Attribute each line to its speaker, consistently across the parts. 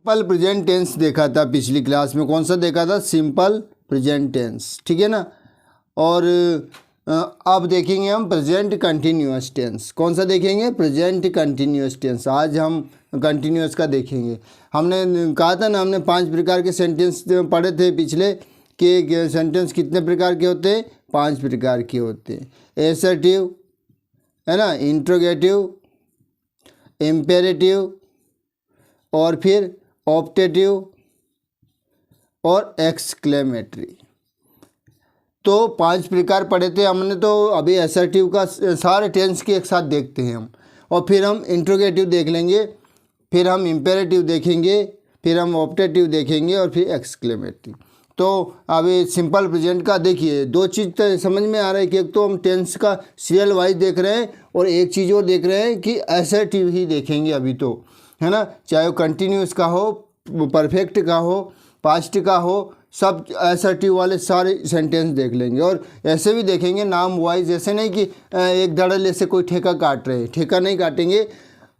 Speaker 1: Simple present tense देखा था पिछली क्लास में। कौन सा देखा था? सिंपल प्रेजेंट टेंस, ठीक है ना। और अब देखेंगे हम प्रेजेंट कंटिन्यूअस टेंस। कौन सा देखेंगे? Present continuous tense. आज हम कंटिन्यूअस का देखेंगे। हमने कहा था ना, हमने 5 प्रकार के सेंटेंस पढ़े थे पिछले, कि सेंटेंस कितने प्रकार के होते हैं? 5 प्रकार के होते हैं। एसर्टिव, है ना, इंट्रोगेटिव, इम्पेरेटिव, और फिर ऑप्टेटिव और एक्सक्लेमेटरी। तो 5 प्रकार पढ़े थे हमने। तो अभी असर्टिव का सारे टेंस के एक साथ देखते हैं हम, और फिर हम इंट्रोगेटिव देख लेंगे, फिर हम इम्पेरेटिव देखेंगे, फिर हम ऑप्टेटिव देखेंगे, और फिर एक्सक्लेमेटरी। तो अभी सिंपल प्रेजेंट का देखिए, 2 चीज़ तो समझ में आ रहा है कि एक तो हम टेंस का सीरियल वाइज देख रहे हैं, और एक चीज़ और देख रहे हैं कि असर्टिव ही देखेंगे अभी तो, है ना। चाहे वो कंटिन्यूस का हो, परफेक्ट का हो, पास्ट का हो, सब असर्टिव वाले सारे सेंटेंस देख लेंगे। और ऐसे भी देखेंगे नाम वाइज, ऐसे नहीं कि एक धड़ल्ले से कोई ठेका काट रहे हैं, ठेका नहीं काटेंगे।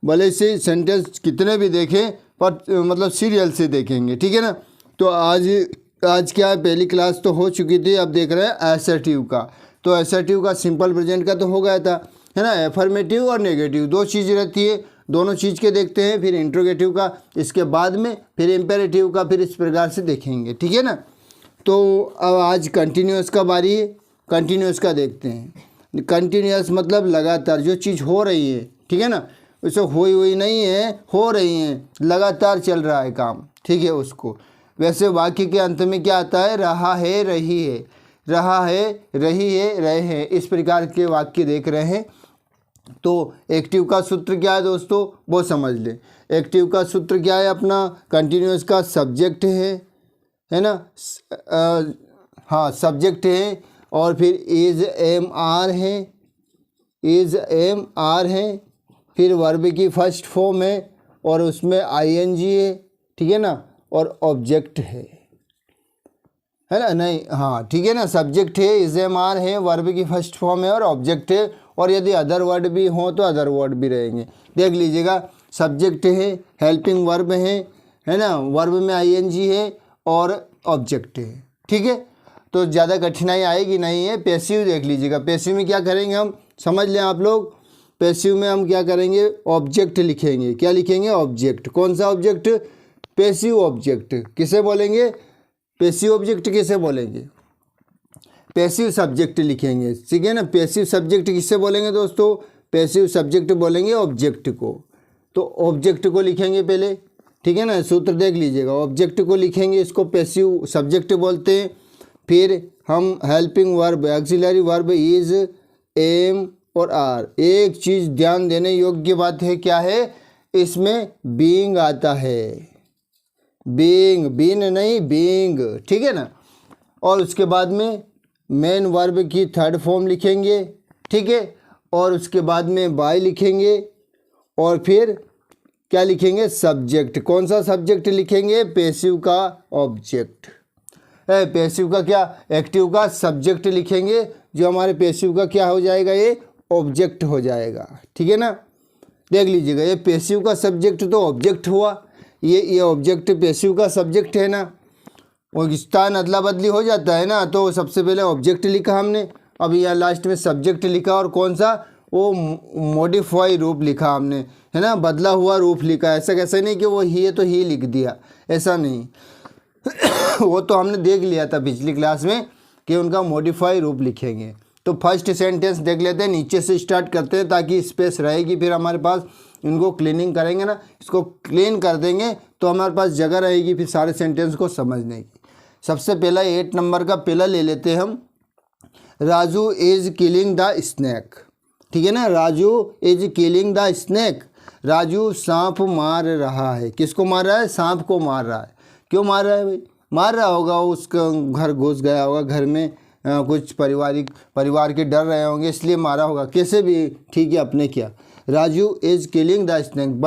Speaker 1: भले से सेंटेंस कितने भी देखें, पर मतलब सीरियल से देखेंगे, ठीक है ना। तो आज क्या है, पहली क्लास तो हो चुकी थी, अब देख रहे हैं असर्टिव का। तो असर्टिव का सिंपल प्रेजेंट का तो हो गया था, है ना। एफर्मेटिव और नेगेटिव 2 चीज़ रहती है, दोनों चीज़ के देखते हैं। फिर इंट्रोगेटिव का, इसके बाद में फिर इम्पेरेटिव का, फिर इस प्रकार से देखेंगे, ठीक है ना। तो अब आज कंटिन्यूअस का बारी है, कंटिन्यूअस का देखते हैं। कंटिन्यूअस मतलब लगातार जो चीज़ हो रही है, ठीक है ना। उसे हुई नहीं है, हो रही है, लगातार चल रहा है काम, ठीक है उसको। वैसे वाक्य के अंत में क्या आता है? रहा है, रही है, रहा है, रही है, रहे हैं, इस प्रकार के वाक्य देख रहे हैं। तो एक्टिव का सूत्र क्या है दोस्तों, वो समझ लें। एक्टिव का सूत्र क्या है अपना? कंटिन्यूअस का सब्जेक्ट है ना। हाँ, सब्जेक्ट है, और फिर इज एम आर है, इज एम आर है, फिर वर्ब की फर्स्ट फॉर्म है, और उसमें आईएनजी है, ठीक है ना, और ऑब्जेक्ट है ना। नहीं, हाँ ठीक है ना, सब्जेक्ट है, इज एम आर है, वर्ब की फर्स्ट फॉर्म है, और ऑब्जेक्ट है। और यदि अदर वर्ड भी हो तो अदर वर्ड भी रहेंगे, देख लीजिएगा। सब्जेक्ट है, हेल्पिंग वर्ब है ना, वर्ब में आईएनजी है, और ऑब्जेक्ट है, ठीक है। तो ज़्यादा कठिनाई आएगी नहीं है। पैसिव देख लीजिएगा। पैसिव में क्या करेंगे हम, समझ लें आप लोग। पैसिव में हम क्या करेंगे? ऑब्जेक्ट लिखेंगे। क्या लिखेंगे? ऑब्जेक्ट। कौन सा ऑब्जेक्ट? Passive object. किसे बोलेंगे? पैसिव ऑब्जेक्ट किसे बोलेंगे? पैसिव सब्जेक्ट लिखेंगे, ठीक है ना। पैसिव सब्जेक्ट किससे बोलेंगे दोस्तों? पैसिव सब्जेक्ट बोलेंगे ऑब्जेक्ट को। तो ऑब्जेक्ट को लिखेंगे पहले, ठीक है ना। सूत्र देख लीजिएगा, ऑब्जेक्ट को लिखेंगे, इसको पैसिव सब्जेक्ट बोलते हैं। फिर हम helping verb, auxiliary verb is, am और आर। एक चीज़ ध्यान देने योग्य बात है, क्या है? इसमें बीइंग आता है, बीइंग, बीन नहीं, बीइंग, ठीक है ना। और उसके बाद में मेन वर्ब की थर्ड फॉर्म लिखेंगे, ठीक है। और उसके बाद में बाय लिखेंगे, और फिर क्या लिखेंगे? सब्जेक्ट। कौन सा सब्जेक्ट लिखेंगे? पैसिव का ऑब्जेक्ट। पैसिव का क्या? एक्टिव का सब्जेक्ट लिखेंगे, जो हमारे पैसिव का क्या हो जाएगा? ये ऑब्जेक्ट हो जाएगा, ठीक है ना। देख लीजिएगा, ये पैसिव का सब्जेक्ट तो ऑब्जेक्ट हुआ, ये ऑब्जेक्ट पैसिव का सब्जेक्ट है ना। वो स्थान अदला बदली हो जाता है ना, तो सबसे पहले ऑब्जेक्ट लिखा हमने, अब यहाँ लास्ट में सब्जेक्ट लिखा, और कौन सा? वो मॉडिफाई रूप लिखा हमने, है ना, बदला हुआ रूप लिखा। ऐसा कैसे नहीं कि वो ही है तो ही लिख दिया, ऐसा नहीं। वो तो हमने देख लिया था पिछली क्लास में कि उनका मॉडिफाई रूप लिखेंगे। तो फर्स्ट सेंटेंस देख लेते हैं, नीचे से स्टार्ट करते हैं ताकि स्पेस रहेगी, फिर हमारे पास इनको क्लीनिंग करेंगे ना, इसको क्लीन कर देंगे तो हमारे पास जगह रहेगी फिर सारे सेंटेंस को समझने की। सबसे पहला 8 नंबर का पहला ले लेते हैं हम। Raju is killing the snake, ठीक है ना। Raju is killing the snake. Raju सांप मार रहा है। किसको मार रहा है? सांप को मार रहा है। क्यों मार रहा है भाई? मार रहा होगा, उसका घर घुस गया होगा, घर में कुछ परिवार के डर रहे होंगे, इसलिए मारा होगा। कैसे भी ठीक है, अपने क्या। Raju is killing the snake.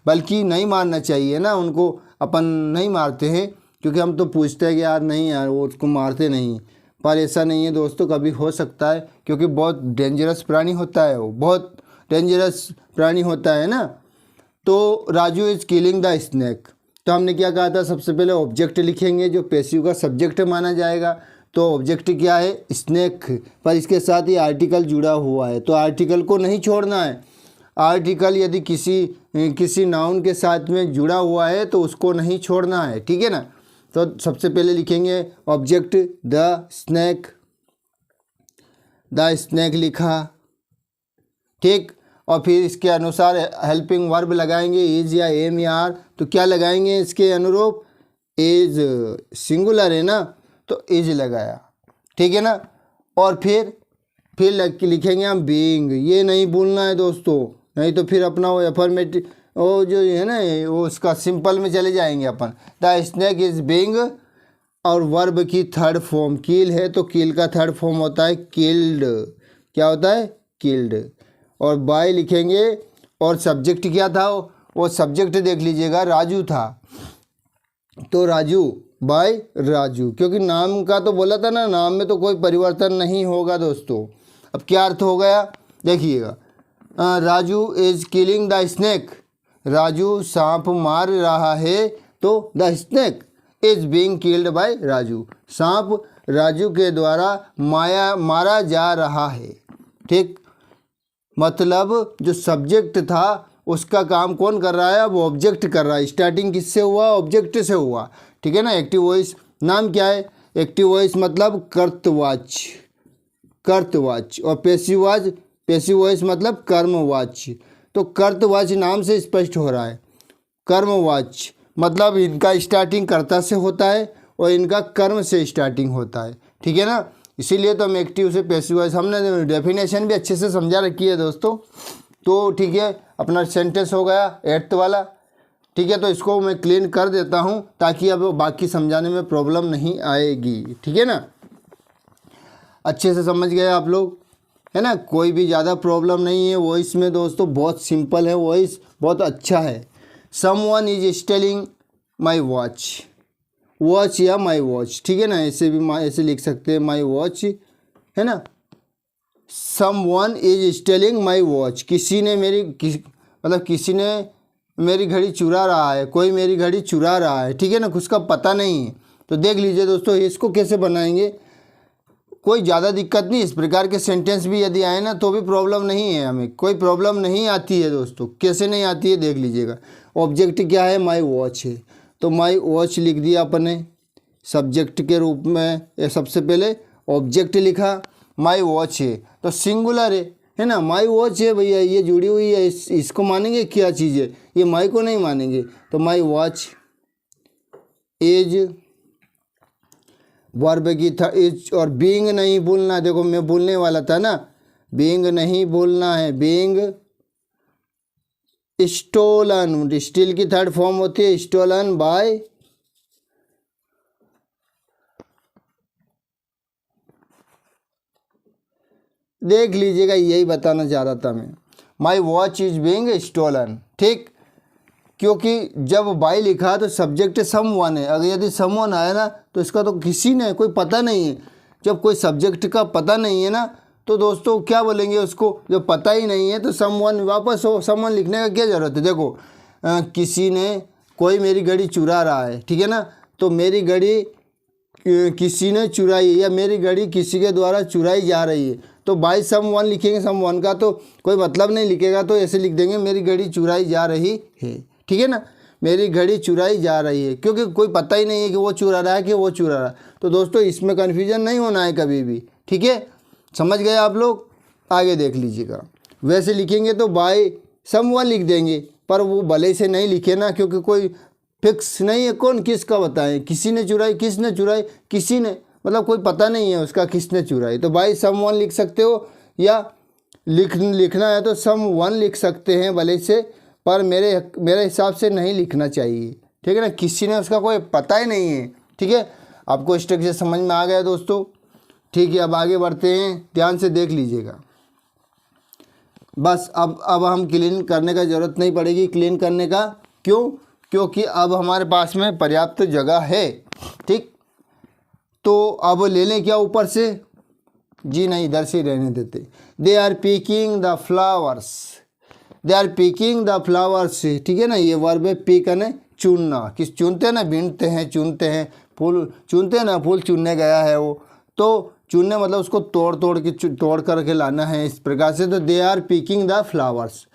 Speaker 1: बल्कि नहीं मारना चाहिए ना उनको, अपन नहीं मारते हैं, क्योंकि हम तो पूछते हैं कि यार नहीं यार, वो उसको मारते नहीं, पर ऐसा नहीं है दोस्तों, कभी हो सकता है, क्योंकि बहुत डेंजरस प्राणी होता है, वो बहुत डेंजरस प्राणी होता है ना। तो Raju is killing the snake. तो हमने क्या कहा था, सबसे पहले ऑब्जेक्ट लिखेंगे जो पैसिव का सब्जेक्ट माना जाएगा। तो ऑब्जेक्ट क्या है, स्नेक, पर इसके साथ ही आर्टिकल जुड़ा हुआ है, तो आर्टिकल को नहीं छोड़ना है। आर्टिकल यदि किसी नाउन के साथ में जुड़ा हुआ है तो उसको नहीं छोड़ना है, ठीक है ना। तो सबसे पहले लिखेंगे object the snake, the snake लिखा, ठीक। और फिर इसके अनुसार हेल्पिंग वर्ब लगाएंगे, इज या एम या आर। तो क्या लगाएंगे इसके अनुरूप, इज सिंगुलर है ना, तो इज लगाया, ठीक है ना। और फिर लिखेंगे हम बीइंग, ये नहीं भूलना है दोस्तों, नहीं तो फिर अपना वो एफर्मेटिव वो जो है ना वो उसका सिंपल में चले जाएंगे अपन। द स्नैक इज बीइंग, और वर्ब की थर्ड फॉर्म किल है, तो किल का थर्ड फॉर्म होता है किल्ड। क्या होता है, किल्ड। और बाय लिखेंगे, और सब्जेक्ट क्या था, वो सब्जेक्ट देख लीजिएगा राजू था, तो राजू बाय राजू, क्योंकि नाम का तो बोला था ना, नाम में तो कोई परिवर्तन नहीं होगा दोस्तों। अब क्या अर्थ हो गया देखिएगा, Raju is killing the snake, Raju सांप मार रहा है, तो the snake is being killed by Raju, सांप राजू के द्वारा मारा जा रहा है, ठीक। मतलब जो सब्जेक्ट था उसका काम कौन कर रहा है, अब ऑब्जेक्ट कर रहा है। स्टार्टिंग किससे हुआ, ऑब्जेक्ट से हुआ, ठीक है ना। एक्टिव वॉइस नाम क्या है, एक्टिव वॉइस मतलब कर्तवाच्य, कर्तवाच्य, और पैसिव वॉइस मतलब कर्मवाच्य। तो कर्तवाच्य नाम से स्पष्ट हो रहा है, कर्मवाच्य मतलब इनका स्टार्टिंग कर्ता से होता है और इनका कर्म से स्टार्टिंग होता है, ठीक है ना। इसीलिए तो हम एक्टिव से पैसिव वॉइस, हमने डेफिनेशन भी अच्छे से समझा रखी है दोस्तों। तो ठीक है, अपना सेंटेंस हो गया 8th वाला, ठीक है। तो इसको मैं क्लीन कर देता हूँ ताकि अब बाकी समझाने में प्रॉब्लम नहीं आएगी, ठीक है ना। अच्छे से समझ गए आप लोग, है ना, कोई भी ज़्यादा प्रॉब्लम नहीं है। वॉइस में दोस्तों बहुत सिंपल है, वॉइस बहुत अच्छा है। Someone is stealing my watch, watch या माई वॉच, ठीक है ना, ऐसे भी ऐसे लिख सकते हैं माई वॉच, है ना। Someone is stealing my watch, किसी ने मेरी घड़ी चुरा रहा है, कोई मेरी घड़ी चुरा रहा है, ठीक है ना, उसका पता नहीं है। तो देख लीजिए दोस्तों इसको कैसे बनाएंगे, कोई ज़्यादा दिक्कत नहीं। इस प्रकार के सेंटेंस भी यदि आए ना तो भी प्रॉब्लम नहीं है, हमें कोई प्रॉब्लम नहीं आती है दोस्तों। कैसे नहीं आती है देख लीजिएगा। ऑब्जेक्ट क्या है, माई वॉच है, तो माई वॉच लिख दिया अपने सब्जेक्ट के रूप में। सबसे पहले ऑब्जेक्ट लिखा, माई वॉच है तो सिंगुलर है ना, माई वॉच है भैया, ये जुड़ी हुई है, इसको मानेंगे क्या चीज़ है, ये माई को नहीं मानेंगे। तो माई वॉच इज वर्ब की था इज, और बीइंग नहीं भूलना, देखो मैं भूलने वाला था ना, बीइंग नहीं भूलना है, बीइंग स्टोलन, स्टील की थर्ड फॉर्म होती है स्टोलन बाय, देख लीजिएगा यही बताना चाह रहा था मैं, my watch is being stolen, ठीक। क्योंकि जब बाय लिखा तो सब्जेक्ट समवन है, अगर यदि समवन आया ना तो इसका तो किसी ने कोई पता नहीं है। जब कोई सब्जेक्ट का पता नहीं है ना तो दोस्तों क्या बोलेंगे उसको, जब पता ही नहीं है तो समवन वापस हो, समवन लिखने का क्या ज़रूरत है। देखो किसी ने, कोई मेरी घड़ी चुरा रहा है, ठीक है ना, तो मेरी घड़ी किसी ने चुराई या मेरी घड़ी किसी के द्वारा चुराई जा रही है, तो बाय समवन लिखेंगे। समवन का तो कोई मतलब नहीं लिखेगा, तो ऐसे लिख देंगे मेरी घड़ी चुराई जा रही है, ठीक है ना, मेरी घड़ी चुराई जा रही है, क्योंकि कोई पता ही नहीं है कि वो चुरा रहा है कि वो चुरा रहा है। तो दोस्तों इसमें कन्फ्यूजन नहीं होना है कभी भी, ठीक है, समझ गए आप लोग। आगे देख लीजिएगा, वैसे लिखेंगे तो बाय समवन लिख देंगे, पर वो भले से नहीं लिखे ना, क्योंकि कोई फिक्स नहीं है कौन किसका बताएं, किसी ने चुराई, किसने चुराई, किसी ने, मतलब कोई पता नहीं है उसका किसने चुराई। तो बाय समवन लिख सकते हो, या लिखना है तो समवन लिख सकते हैं भले से, पर मेरे हिसाब से नहीं लिखना चाहिए, ठीक है ना, किसी ने उसका कोई पता ही नहीं है, ठीक है। आपको स्ट्रक्चर समझ में आ गया दोस्तों, ठीक है। अब आगे बढ़ते हैं, ध्यान से देख लीजिएगा। बस अब हम क्लीन करने का ज़रूरत नहीं पड़ेगी, क्लीन करने का, क्यों, क्योंकि अब हमारे पास में पर्याप्त जगह है, ठीक। तो अब ले लें क्या ऊपर से, जी नहीं, इधर से रहने देते। They are picking the flowers, they are picking the flowers, ठीक है ना, ये वर्ब है पिक यानी चुनना, किस चुनते हैं ना, बीनते हैं, चुनते हैं, फूल चुनते हैं ना, फूल चुनने गया है वो, तो चुनने मतलब उसको तोड़ करके लाना है इस प्रकार से। तो they are picking the flowers.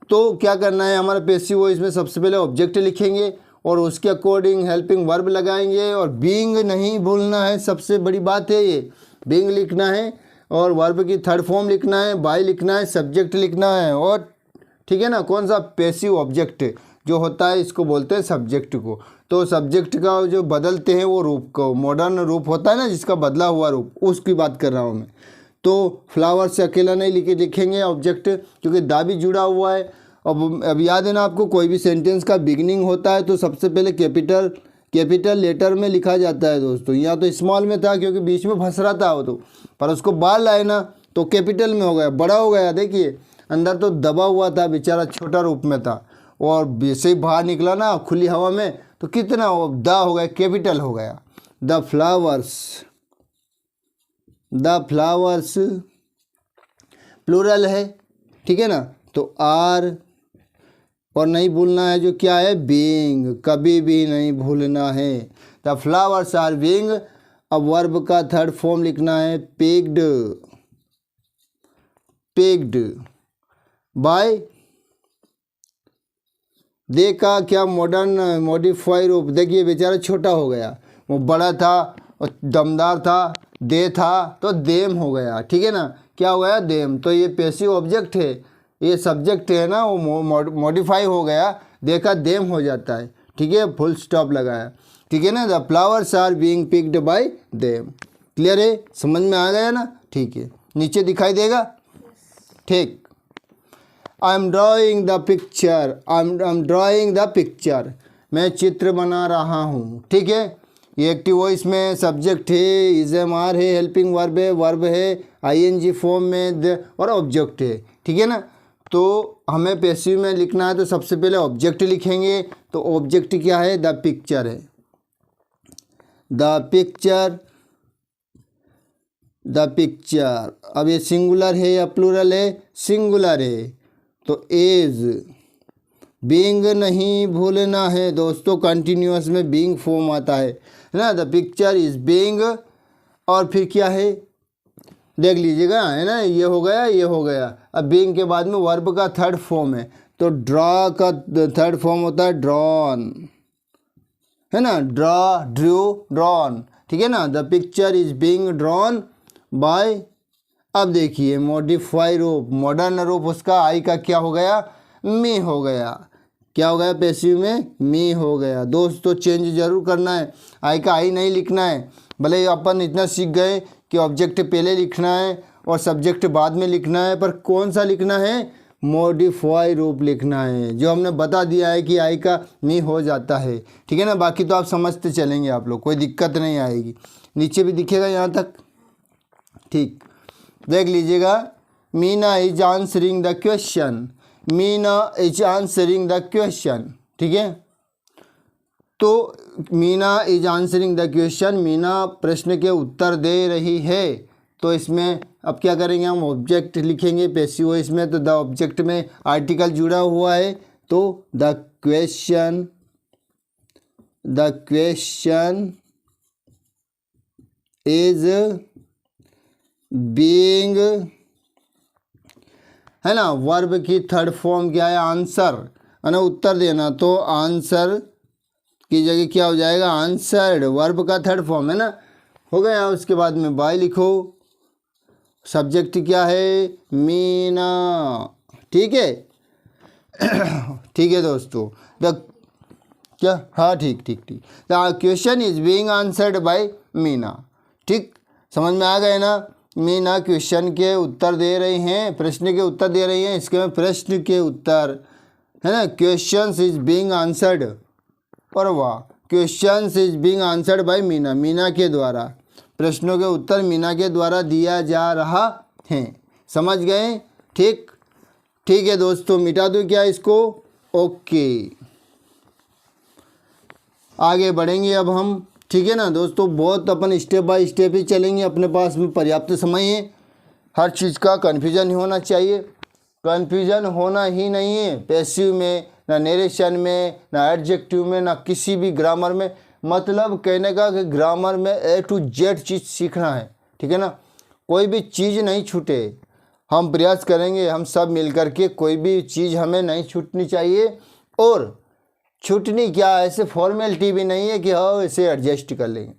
Speaker 1: तो क्या करना है हमारा पैसिव वॉइस में, सबसे पहले ऑब्जेक्ट लिखेंगे और उसके अकॉर्डिंग हेल्पिंग वर्ब लगाएंगे, और बीइंग नहीं भूलना है, सबसे बड़ी बात है ये, बीइंग लिखना है और वर्ब की थर्ड फॉर्म लिखना है, बाय लिखना है, सब्जेक्ट लिखना है, और ठीक है ना, कौन सा, पैसिव ऑब्जेक्ट जो होता है इसको बोलते हैं सब्जेक्ट को। तो सब्जेक्ट का जो बदलते हैं वो रूप को, मॉडर्न रूप होता है ना जिसका बदला हुआ रूप, उसकी बात कर रहा हूँ मैं। तो फ्लावर से अकेला नहीं लिखेंगे ऑब्जेक्ट, क्योंकि दा भी जुड़ा हुआ है। अब याद है ना आपको, कोई भी सेंटेंस का बिगिनिंग होता है तो सबसे पहले कैपिटल लेटर में लिखा जाता है दोस्तों। यहाँ तो स्मॉल में था क्योंकि बीच में फंस रहा था वो, तो पर उसको बाहर लाए ना तो कैपिटल में हो गया, बड़ा हो गया। देखिए अंदर तो दबा हुआ था बेचारा, छोटा रूप में था, और वैसे ही बाहर निकला ना खुली हवा में तो कितना द हो गया, कैपिटल हो गया। द फ्लावर्स प्लूरल है, ठीक है ना, तो आर, और नहीं भूलना है जो क्या है, बीइंग, कभी भी नहीं भूलना है। द फ्लावर्स आर बीइंग, अब वर्ब का थर्ड फॉर्म लिखना है पिक्ड बाय, दे का क्या मॉडर्न मॉडिफाई रूप, देखिए बेचारा छोटा हो गया, वो बड़ा था और दमदार था, दे था तो देम हो गया, ठीक है ना, क्या हो गया, देम। तो ये पैसिव ऑब्जेक्ट है, ये सब्जेक्ट है ना, वो मॉडिफाई हो गया, देखा देम हो जाता है, ठीक है, फुल स्टॉप लगाया, ठीक है ना। The flowers are being picked by them, clear है, समझ में आ गया ना, ठीक है। नीचे दिखाई देगा, ठीक। I am drawing the picture, मैं चित्र बना रहा हूँ, ठीक है। ये एक्टिव वॉइस में सब्जेक्ट है, इज एम आर है, हेल्पिंग वर्ब है आईएनजी फॉर्म में, और ऑब्जेक्ट है, ठीक है ना। तो हमें पैसिव में लिखना है तो सबसे पहले ऑब्जेक्ट लिखेंगे, तो ऑब्जेक्ट क्या है, द पिक्चर है, द पिक्चर। अब ये सिंगुलर है या प्लूरल है, सिंगुलर है, तो एज, बीइंग नहीं भूलना है दोस्तों, कंटिन्यूअस में बीइंग फॉर्म आता है ना, द पिक्चर इज बीइंग, और फिर क्या है देख लीजिएगा, है ना, ये हो गया। अब बीइंग के बाद में वर्ब का थर्ड फॉर्म है, तो ड्रॉ का थर्ड फॉर्म होता है ड्रॉन, है ना, ड्रॉ, ड्रू, ड्रॉन, ठीक है ना। The picture is being drawn by, अब देखिए मॉडिफाई रूप, मॉडर्न रूप उसका आई का क्या हो गया, मी हो गया, क्या हो गया, पैसिव में मी हो गया। दोस्तों चेंज जरूर करना है, आई का आई नहीं लिखना है। भले अपन इतना सीख गए कि ऑब्जेक्ट पहले लिखना है और सब्जेक्ट बाद में लिखना है, पर कौन सा लिखना है, मॉडिफाई रूप लिखना है, जो हमने बता दिया है कि आई का मी हो जाता है, ठीक है ना। बाकी तो आप समझते चलेंगे आप लोग, कोई दिक्कत नहीं आएगी। नीचे भी दिखेगा यहाँ तक, ठीक, देख लीजिएगा। Meena is answering the question, Meena is answering the question, ठीक है। तो Meena is answering the question, Meena प्रश्न के उत्तर दे रही है। तो इसमें अब क्या करेंगे, हम ऑब्जेक्ट लिखेंगे पैसिव वॉइस में, तो द ऑब्जेक्ट में आर्टिकल जुड़ा हुआ है, तो द क्वेश्चन इज बीइंग, है ना। वर्ब की थर्ड फॉर्म क्या है, आंसर, है ना, उत्तर देना, तो आंसर की जगह क्या हो जाएगा, आंसर्ड, वर्ब का थर्ड फॉर्म है ना, हो गया। उसके बाद में बाय लिखो, सब्जेक्ट क्या है, मीना, ठीक है। ठीक है दोस्तों, द क्या, हाँ ठीक, the question is being answered bye Meena, ठीक, समझ में आ गए ना। मीना क्वेश्चन के उत्तर दे रही हैं, प्रश्न के उत्तर दे रही हैं, इसके में प्रश्न के उत्तर, है ना, क्वेश्चन इज बीइंग आंसर्ड, और वाह, question is being answered bye Meena, Meena के द्वारा, प्रश्नों के उत्तर मीना के द्वारा दिया जा रहा है, समझ गए, ठीक है दोस्तों। मिटा दूँ क्या इसको, ओके, आगे बढ़ेंगे अब हम, ठीक है ना दोस्तों। बहुत अपन स्टेप बाय स्टेप ही चलेंगे, अपने पास में पर्याप्त समय है, हर चीज़ का कन्फ्यूजन होना चाहिए, कन्फ्यूजन होना ही नहीं है पैसिव में, ना नरेशन में, ना एडजेक्टिव में, ना किसी भी ग्रामर में। मतलब कहने का कि ग्रामर में A to Z चीज़ सीखना है, ठीक है ना। कोई भी चीज़ नहीं छूटे, हम प्रयास करेंगे हम सब मिल कर के, कोई भी चीज़ हमें नहीं छूटनी चाहिए। और छूटनी क्या, ऐसे फॉर्मेलिटी भी नहीं है कि हाँ इसे एडजस्ट कर लेंगे।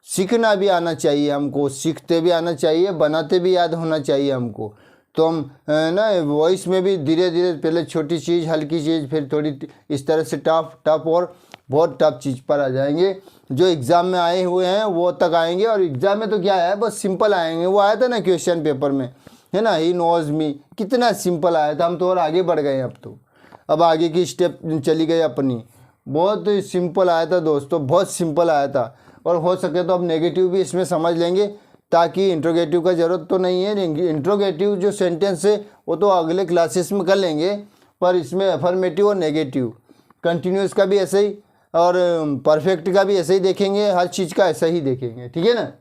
Speaker 1: सीखना भी आना चाहिए हमको, सीखते भी आना चाहिए, बनाते भी याद होना चाहिए हमको। तो हम ना वॉइस में भी धीरे धीरे पहले छोटी चीज़, हल्की चीज़, फिर थोड़ी इस तरह से टफ और बहुत टफ चीज़ पर आ जाएंगे। जो एग्ज़ाम में आए हुए हैं वो तक आएंगे। और एग्ज़ाम में तो क्या है, बस सिंपल आएंगे। वो आया था ना क्वेश्चन पेपर में, है ना, ही नोज मी, कितना सिंपल आया था। हम तो और आगे बढ़ गए अब तो, अब आगे की स्टेप चली गई अपनी। बहुत सिंपल आया था दोस्तों, बहुत सिंपल आया था। और हो सके तो अब नेगेटिव भी इसमें समझ लेंगे, ताकि इंट्रोगेटिव का ज़रूरत तो नहीं है। इंट्रोगेटिव जो सेंटेंस है वो तो अगले क्लासेस में कर लेंगे, पर इसमें अफर्मेटिव और नेगेटिव, कंटिन्यूस का भी ऐसे ही और परफेक्ट का भी ऐसे ही देखेंगे, हर चीज़ का ऐसा ही देखेंगे, ठीक है ना।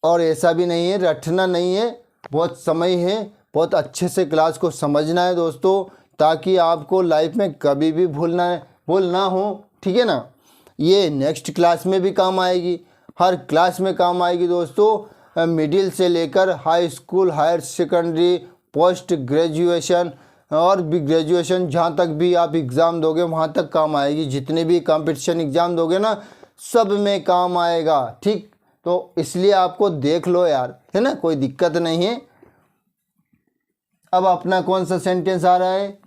Speaker 1: और ऐसा भी नहीं है, रटना नहीं है, बहुत समय है, बहुत अच्छे से क्लास को समझना है दोस्तों, ताकि आपको लाइफ में कभी भी भूल ना हो, ठीक है ना। ये नेक्स्ट क्लास में भी काम आएगी, हर क्लास में काम आएगी दोस्तों। मिडिल से लेकर high school, higher secondary, post graduation और भी ग्रेजुएशन, जहाँ तक भी आप एग्ज़ाम दोगे वहाँ तक काम आएगी। जितने भी कंपटीशन एग्ज़ाम दोगे ना, सब में काम आएगा, ठीक। तो इसलिए आपको देख लो यार, है ना, कोई दिक्कत नहीं है। अब अपना कौन सा सेंटेंस आ रहा है,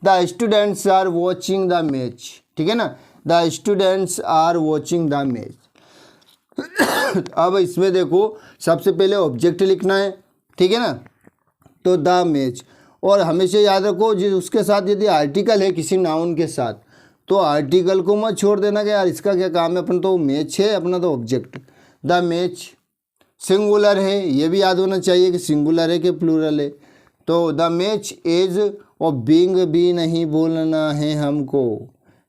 Speaker 1: the students are watching the match, ठीक है ना, the students are watching the match. अब इसमें देखो सबसे पहले ऑब्जेक्ट लिखना है, ठीक है ना, तो द मैच। और हमेशा याद रखो जी, उसके साथ यदि आर्टिकल है किसी नाउन के साथ, तो आर्टिकल को मत छोड़ देना कि यार इसका क्या काम है, अपन तो मैच है, अपना तो ऑब्जेक्ट। द मैच सिंगुलर है, ये भी याद होना चाहिए कि सिंगुलर है कि प्लूरल है। तो द मैच इज, और बीइंग भी नहीं बोलना है हमको,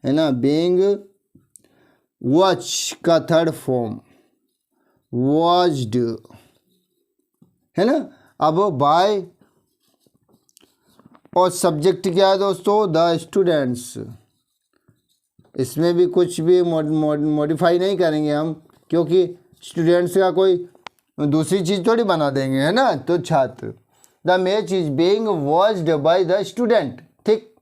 Speaker 1: है ना, बीइंग वॉच का थर्ड फॉर्म वॉच्ड, है ना। अब बाय और सब्जेक्ट क्या है दोस्तों, द स्टूडेंट्स। इसमें भी कुछ भी मॉडिफाई नहीं करेंगे हम, क्योंकि स्टूडेंट्स का कोई दूसरी चीज़ थोड़ी बना देंगे, है ना, तो छात्र। The match is being watched by the student, ठीक,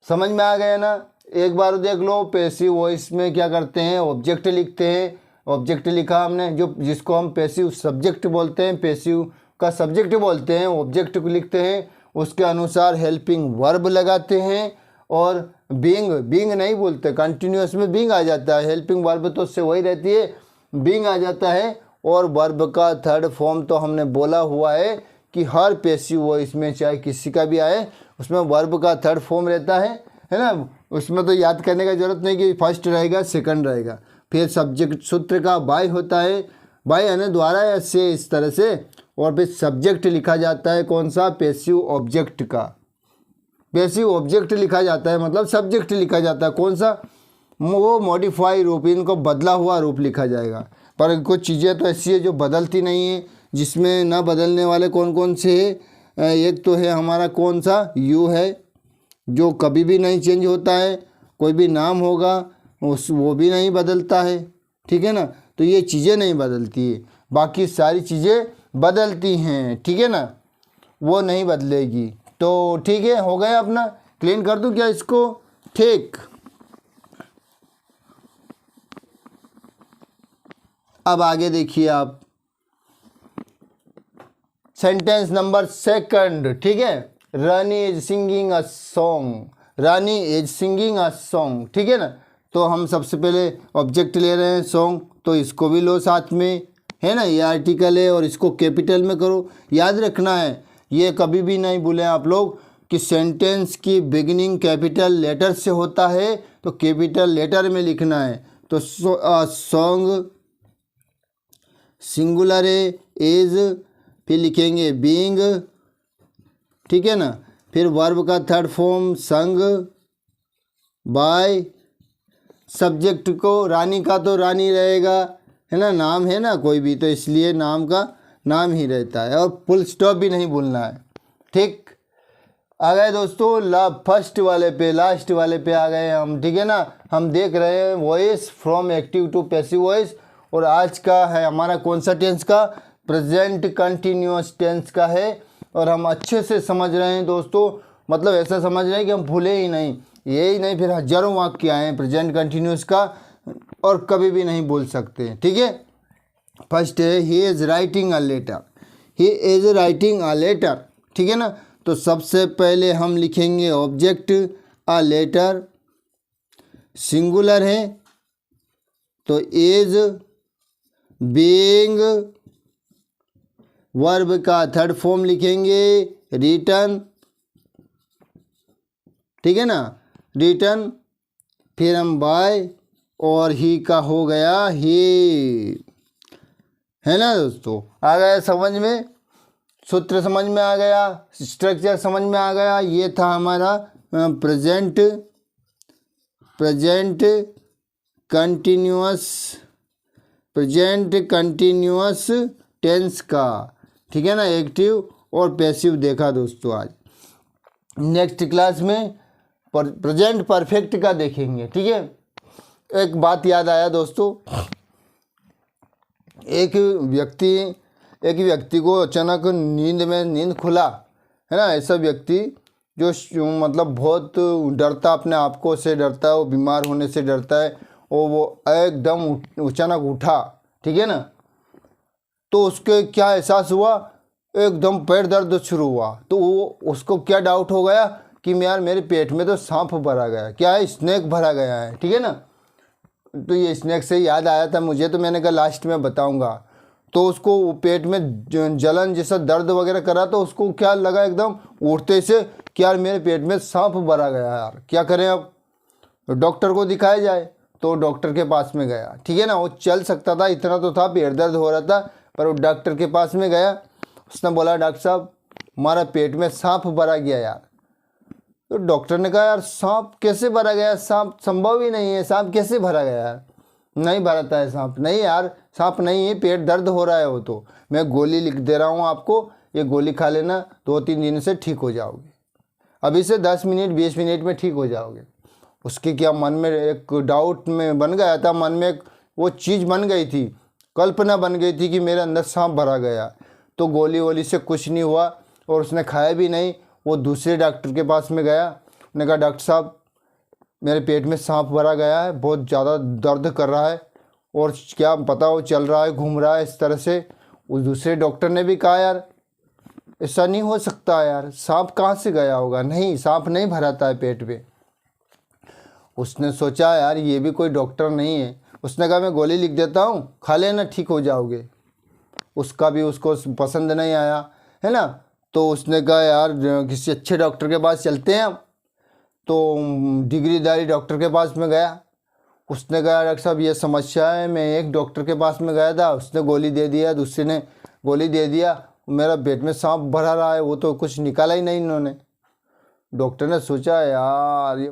Speaker 1: समझ में आ गया ना। एक बार देख लो, पैसिव वॉइस में क्या करते हैं, ऑब्जेक्ट लिखते हैं। ऑब्जेक्ट लिखा हमने, जो जिसको हम पैसिव सब्जेक्ट बोलते हैं, पैसिव का सब्जेक्ट बोलते हैं, ऑब्जेक्ट को लिखते हैं, उसके अनुसार हेल्पिंग वर्ब लगाते हैं। और बीइंग नहीं बोलते, कंटिन्यूअस में बीइंग आ जाता है, हेल्पिंग वर्ब तो उससे वही रहती है, बीइंग आ जाता है। और वर्ब का थर्ड फॉर्म तो हमने बोला हुआ है कि हर पैसिव वॉइस में चाहे किसी का भी आए, उसमें वर्ब का थर्ड फॉर्म रहता है ना। उसमें तो याद करने का जरूरत नहीं कि फर्स्ट रहेगा सेकंड रहेगा। फिर सब्जेक्ट सूत्र का बाय होता है, बाय यानी द्वारा या से, इस तरह से। और फिर सब्जेक्ट लिखा जाता है कौन सा, पैसिव ऑब्जेक्ट का। पैसिव ऑब्जेक्ट लिखा जाता है मतलब सब्जेक्ट लिखा जाता है कौन सा, वो मॉडिफाई रूप, इनको बदला हुआ रूप लिखा जाएगा। पर कुछ चीज़ें तो ऐसी है जो बदलती नहीं है, जिसमें ना बदलने वाले कौन कौन से है। एक तो है हमारा कौन सा, यू है, जो कभी भी नहीं चेंज होता है। कोई भी नाम होगा वो भी नहीं बदलता है, ठीक है ना। तो ये चीज़ें नहीं बदलती है, बाकी सारी चीज़ें बदलती हैं, ठीक है ना, वो नहीं बदलेगी। तो ठीक है, हो गया अपना, क्लीन कर दूं क्या इसको, ठीक। अब आगे देखिए आप, सेंटेंस नंबर सेकंड, ठीक है। Rani is singing a song, Rani is singing a song, ठीक है ना। तो हम सबसे पहले ऑब्जेक्ट ले रहे हैं सॉन्ग, तो इसको भी लो साथ में, है ना, ये आर्टिकल है और इसको कैपिटल में करो। याद रखना है, ये कभी भी नहीं भूलें आप लोग कि सेंटेंस की बिगिनिंग कैपिटल लेटर से होता है, तो कैपिटल लेटर में लिखना है। तो सॉन्ग सिंगुलर है, इज, फिर लिखेंगे बीइंग, ठीक है ना। फिर वर्ब का थर्ड फॉर्म संग, बाय, सब्जेक्ट को रानी का तो रानी रहेगा, है ना, नाम है ना कोई भी, तो इसलिए नाम का नाम ही रहता है। और फुल स्टॉप भी नहीं भूलना है, ठीक। आ गए दोस्तों फर्स्ट वाले पे, लास्ट वाले पे आ गए हम, ठीक है ना। हम देख रहे हैं voice from active to passive voice, और आज का है हमारा कौन सा टेंस का, प्रेजेंट कंटिन्यूअस टेंस का है। और हम अच्छे से समझ रहे हैं दोस्तों, मतलब ऐसा समझ रहे हैं कि हम भूले ही नहीं, यही नहीं फिर हजारों वाक्य आए हैं प्रेजेंट कंटिन्यूअस का, और कभी भी नहीं भूल सकते, ठीक है। फर्स्ट है he is writing a letter, he is writing a letter, ठीक है ना। तो सबसे पहले हम लिखेंगे ऑब्जेक्ट अ लेटर, सिंगुलर है तो इज बीइंग, वर्ब का थर्ड फॉर्म लिखेंगे रिटर्न, ठीक है ना, रिटर्न। फिर हम बाय, और ही का हो गया ही, है ना दोस्तों। आ गया समझ में, सूत्र समझ में आ गया, स्ट्रक्चर समझ में आ गया। ये था हमारा प्रेजेंट कंटिन्यूअस टेंस का, ठीक है ना, एक्टिव और पैसिव देखा दोस्तों आज। नेक्स्ट क्लास में प्रेजेंट परफेक्ट का देखेंगे, ठीक है। एक बात याद आया दोस्तों, एक व्यक्ति को अचानक नींद खुला, है ना। ऐसा व्यक्ति जो मतलब बहुत डरता, अपने आप को से डरता है, वो बीमार होने से डरता है, और वो एकदम अचानक उठा, ठीक है ना। तो उसके क्या एहसास हुआ, एकदम पैर दर्द शुरू हुआ। तो वो उसको क्या डाउट हो गया कि यार मेरे पेट में तो सांप भरा गया, क्या है, स्नेक भरा गया है, ठीक है ना। तो ये स्नेक से याद आया था मुझे, तो मैंने कहा लास्ट में बताऊंगा। तो उसको पेट में जलन जैसा दर्द वगैरह करा, तो उसको क्या लगा एकदम उठते से कि यार मेरे पेट में सांप भरा गया, यार क्या करें अब, डॉक्टर को दिखाया जाए। तो डॉक्टर के पास में गया, ठीक है ना। वो चल सकता था, इतना तो था, पेट दर्द हो रहा था, पर वो डॉक्टर के पास में गया। उसने बोला डॉक्टर साहब हमारा पेट में सांप भरा गया यार। तो डॉक्टर ने कहा यार सांप कैसे भरा गया, सांप संभव ही नहीं है, सांप कैसे भरा गया यार, नहीं भरता है सांप, नहीं यार सांप नहीं है, पेट दर्द हो रहा है। वो तो मैं गोली लिख दे रहा हूँ आपको, ये गोली खा लेना, 2-3 दिन से ठीक हो जाओगे, अभी से 10 मिनट 20 मिनट में ठीक हो जाओगे। उसके क्या मन में एक डाउट में बन गया था, मन में वो चीज़ बन गई थी, कल्पना बन गई थी कि मेरे अंदर सांप भरा गया। तो गोली वोली से कुछ नहीं हुआ, और उसने खाया भी नहीं। वो दूसरे डॉक्टर के पास में गया, उसने कहा डॉक्टर साहब मेरे पेट में सांप भरा गया है, बहुत ज़्यादा दर्द कर रहा है, और क्या पता वो चल रहा है, घूम रहा है इस तरह से। उस दूसरे डॉक्टर ने भी कहा यार ऐसा नहीं हो सकता यार, सांप कहाँ से गया होगा, नहीं सांप नहीं भराता है पेट में। उसने सोचा यार ये भी कोई डॉक्टर नहीं है। उसने कहा मैं गोली लिख देता हूँ, खा लेना, ठीक हो जाओगे। उसका भी उसको पसंद नहीं आया, है ना। तो उसने कहा यार किसी अच्छे डॉक्टर के पास चलते हैं हम। तो डिग्रीदारी डॉक्टर के पास में गया। उसने कहा डॉक्टर साहब ये समस्या है, मैं एक डॉक्टर के पास में गया था, उसने गोली दे दिया, दूसरे ने गोली दे दिया, मेरा पेट में सांप भरा रहा है, वो तो कुछ निकाला ही नहीं इन्होंने। डॉक्टर ने सोचा यार ये